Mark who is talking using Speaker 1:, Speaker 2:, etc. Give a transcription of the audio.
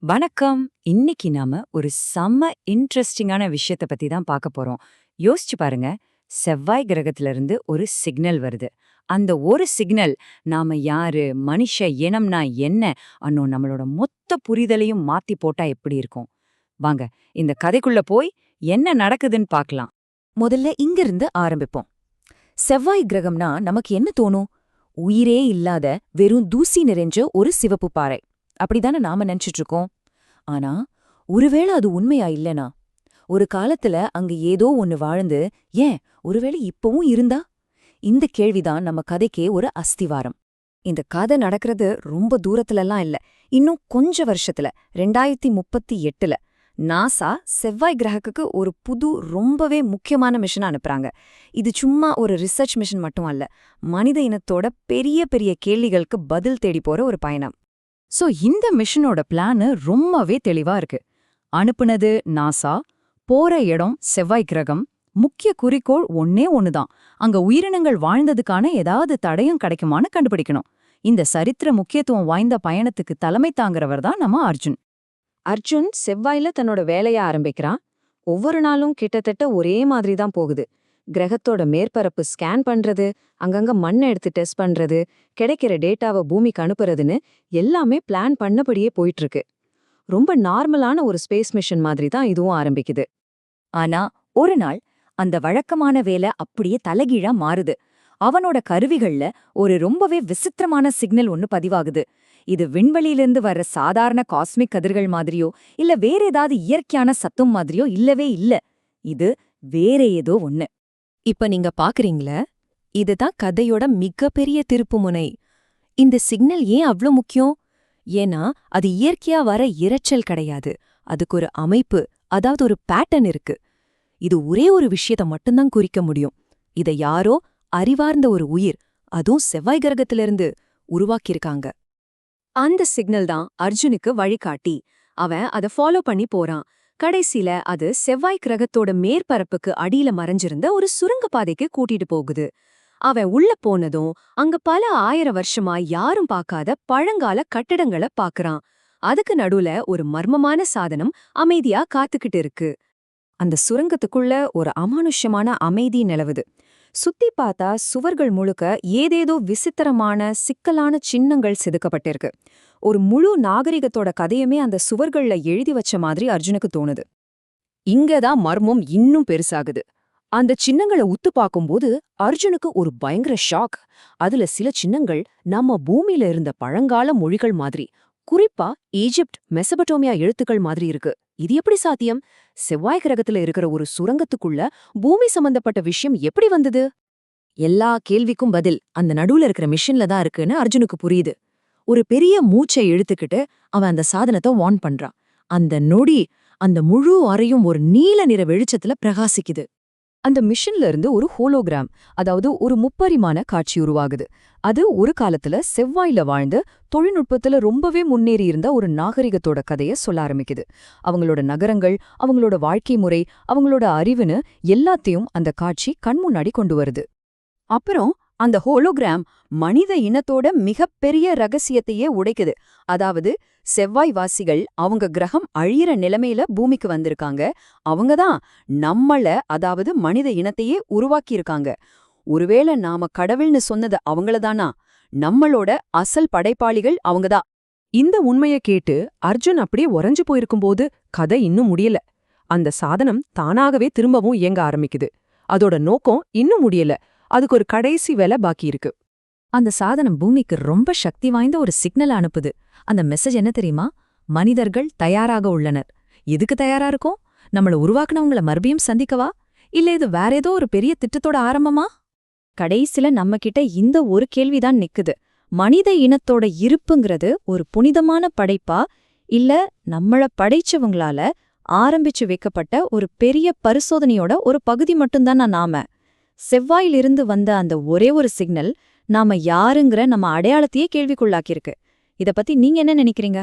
Speaker 1: வணக்கம். இன்னைக்கு நாம ஒரு செம்ம இன்ட்ரெஸ்டிங்கான விஷயத்த பத்தி தான் பார்க்க போறோம். யோசிச்சு பாருங்க. செவ்வாய் கிரகத்துல இருந்து ஒரு சிக்னல் வருது. அந்த ஒரு சிக்னல் நாம யாரு, மனுஷ இனம்னா என்ன நம்மளோட மொத்த புரிதலையும் மாத்தி போட்டா எப்படி இருக்கும்? வாங்க, இந்த கதைக்குள்ள போய் என்ன நடக்குதுன்னு பார்க்கலாம்.
Speaker 2: முதல்ல இங்கிருந்து ஆரம்பிப்போம். செவ்வாய் கிரகம்னா நமக்கு என்ன தோணும்? உயிரே இல்லாத வெறும் தூசி நிறைஞ்ச ஒரு சிவப்பு பாறை அப்படிதானே நாம நினைச்சிட்டு இருக்கோம். ஆனா ஒருவேளை அது உண்மையா இல்லனா? ஒரு காலத்துல அங்க ஏதோ ஒன்னு வாழ்ந்து, ஏன் ஒருவேளை இப்பவும் இருந்தா? இந்த கேள்விதான் நம்ம கதைக்கே ஒரு அஸ்திவாரம். இந்த கதை நடக்கிறது ரொம்ப தூரத்துலலாம் இல்ல, இன்னும் கொஞ்ச வருஷத்துல 2038ல நாசா செவ்வாய் கிரகத்துக்கு ஒரு புது ரொம்பவே முக்கியமான மிஷன் அனுப்புறாங்க. இது சும்மா ஒரு ரிசர்ச் மிஷன் மட்டும் அல்ல, மனித இனத்தோட பெரிய பெரிய கேள்விகளுக்கு பதில் தேடி போற ஒரு பயணம்.
Speaker 1: சோ இந்த மிஷனோட பிளானு ரொம்பவே தெளிவா இருக்கு. அனுப்புனது நாசா, போற இடம் செவ்வாய் கிரகம். முக்கிய குறிக்கோள் ஒன்னே ஒண்ணுதான், அங்க உயிரினங்கள் வாழ்ந்ததுக்கான ஏதாவது தடயம் கிடைக்குமான்னு கண்டுபிடிக்கணும். இந்த சரித்திர முக்கியத்துவம் வாய்ந்த பயணத்துக்கு தலைமை தாங்கிறவர் தான் நம்ம அர்ஜுன்.
Speaker 2: அர்ஜுன் செவ்வாயில தன்னோட வேலைய ஆரம்பிக்கிறான். ஒவ்வொரு நாளும் கிட்டத்தட்ட ஒரே மாதிரி தான் போகுது. கிரகத்தோட மேற்பரப்பு ஸ்கேன் பண்றது, அங்கங்க மண்ணை எடுத்து டெஸ்ட் பண்றது, கிடைக்கிற டேட்டாவை பூமிக்கு அனுப்புறதுன்னு எல்லாமே பிளான் பண்ணபடியே போயிட்டு இருக்கு. ரொம்ப நார்மலான ஒரு ஸ்பேஸ் மிஷன் மாதிரி தான் இதுவும் ஆரம்பிக்குது.
Speaker 1: ஆனா ஒரு நாள் அந்த வழக்கமான வேலை அப்படியே தலைகீழா மாறுது. அவனோட கருவிகள்ல ஒரு ரொம்பவே விசித்திரமான சிக்னல் ஒன்னு பதிவாகுது. இது விண்வெளியிலிருந்து வர்ற சாதாரண காஸ்மிக் கதிர்கள் மாதிரியோ இல்ல வேற ஏதாவது இயற்கையான சத்தம் மாதிரியோ இல்லவே இல்ல. இது வேற ஏதோ ஒண்ணு.
Speaker 2: இப்ப நீங்க பாக்குறீங்களே, இதுதான் கதையோட மிகப்பெரிய திருப்புமுனை. இந்த சிக்னல் ஏன் அவ்ளோ முக்கியம்? ஏன்னா அது இயற்கையா வர இரைச்சல் கிடையாது, அதுக்கு ஒரு அமைப்பு, அதாவது ஒரு பேட்டர்ன் இருக்கு. இது ஒரே ஒரு விஷயத்த மட்டும்தான் குறிக்க முடியும். இதை யாரோ அறிவார்ந்த ஒரு உயிர், அதுவும் செவ்வாய் கிரகத்திலிருந்து உருவாக்கியிருக்காங்க. அந்த சிக்னல் தான் அர்ஜுனுக்கு வழிகாட்டி. அவன் அதை ஃபாலோ பண்ணி போறான். கடைசியில அது செவ்வாய் கிரகத்தோட மேற்பரப்புக்கு அடியில மறைஞ்சிருந்த ஒரு சுரங்கப்பாதைக்கு கூட்டிட்டு போகுது. அவன் உள்ள போனதும் அங்க பல 1000 வருஷமா யாரும் பார்க்காத பழங்கால கட்டிடங்களை பாக்குறான். அதுக்கு நடுவுல ஒரு மர்மமான சாதனம் அமைதியா காத்துக்கிட்டு இருக்கு. அந்த சுரங்கத்துக்குள்ள ஒரு அமானுஷ்யமான அமைதி நிலவுது. சுத்தி பார்த்தா சுவர்கள் முழுக்க ஏதேதோ விசித்திரமான சிக்கலான சின்னங்கள் செதுக்கப்பட்டிருக்கு. ஒரு முழு நாகரிகத்தோட கதையுமே அந்த சுவர்கள்ல எழுதி வச்ச மாதிரி அர்ஜுனுக்கு தோணுது. இங்கதான் மர்மம் இன்னும் பெருசாகுது. அந்த சின்னங்களை உத்து பார்க்கும்போது அர்ஜுனுக்கு ஒரு பயங்கர ஷாக். அதுல சில சின்னங்கள் நம்ம பூமியில இருந்த பழங்கால மொழிகள் மாதிரி, குறிப்பா ஈஜிப்ட், மெசபடோமியா எழுத்துக்கள் மாதிரி இருக்கு. இது எப்படி சாத்தியம்? செவ்வாய் கிரகத்துல இருக்கிற ஒரு சுரங்கத்துக்குள்ள பூமி சம்பந்தப்பட்ட விஷயம் எப்படி வந்தது? எல்லா கேள்விக்கும் பதில் அந்த நடுவுல இருக்கிற மிஷின்ல தான் இருக்குன்னு அர்ஜுனுக்கு புரியுது. ஒரு பெரிய மூச்சை இழுத்துக்கிட்டு அவன் அந்த சாதனத்தை ஆன் பண்றான். அந்த நொடி அந்த முழு அறையும் ஒரு நீல நிற வெளிச்சத்துல பிரகாசிக்குது. அந்த மிஷின்ல இருந்து ஒரு ஹோலோகிராம், அதாவது ஒரு முப்பரிமாண காட்சி உருவாகுது. அது ஒரு காலத்துல செவ்வாயில வாழ்ந்து தொழில்நுட்பத்துல ரொம்பவே முன்னேறி இருந்த ஒரு நாகரிகத்தோட கதைய சொல்ல ஆரம்பிக்குது. அவங்களோட நகரங்கள், அவங்களோட வாழ்க்கை முறை, அவங்களோட அறிவுன்னு எல்லாத்தையும் அந்த காட்சி கண் முன்னாடி கொண்டு வருது. அப்புறம் அந்த ஹோலோகிராம் மனித இனத்தோட மிகப்பெரிய ரகசியத்தையே உடைக்குது. அதாவது செவ்வாய்வாசிகள் அவங்க கிரகம் அழியிற நிலைமையில பூமிக்கு வந்திருக்காங்க. அவங்கதான் நம்மள, அதாவது மனித இனத்தையே உருவாக்கியிருக்காங்க. ஒருவேளை நாம கடவுள்னு சொன்னது அவங்களதானா? நம்மளோட அசல் படைப்பாளிகள் அவங்கதான். இந்த உண்மைய கேட்டு அர்ஜுன் அப்படியே உறைஞ்சு போயிருக்கும்போது கதை இன்னும் முடியல. அந்த சாதனம் தானாகவே திரும்பவும் இயங்க ஆரம்பிக்குது. அதோட நோக்கம் இன்னும் முடியல, அதுக்கு ஒரு கடைசி வேலை பாக்கி இருக்கு. அந்த சாதனம் பூமிக்கு ரொம்ப சக்தி வாய்ந்த ஒரு சிக்னல் அனுப்புது. அந்த மெசேஜ் என்ன தெரியுமா? மனிதர்கள் தயாராக உள்ளனர். எதுக்கு தயாரா இருக்கும்? நம்மள உருவாக்குனவங்கள மறுபடியும் சந்திக்கவா? இல்ல இது வேற ஏதோ ஒரு பெரிய திட்டத்தோட ஆரம்பமா? கடைசில நம்ம கிட்ட இந்த ஒரு கேள்விதான் நிக்குது. மனித இனத்தோட இருப்புங்கிறது ஒரு புனிதமான படைப்பா, இல்ல நம்மள படைச்சவங்களால ஆரம்பிச்சு வைக்கப்பட்ட ஒரு பெரிய பரிசோதனையோட ஒரு பகுதி மட்டும்தான் நாம? செவ்வாயிலிருந்து வந்த அந்த ஒரே ஒரு சிக்னல் நாம யாருங்கிற நம்ம அடையாளத்தையே கேள்விக்குள்ளாக்கியிருக்கு. இத பத்தி நீங்க என்ன நினைக்கிறீங்க?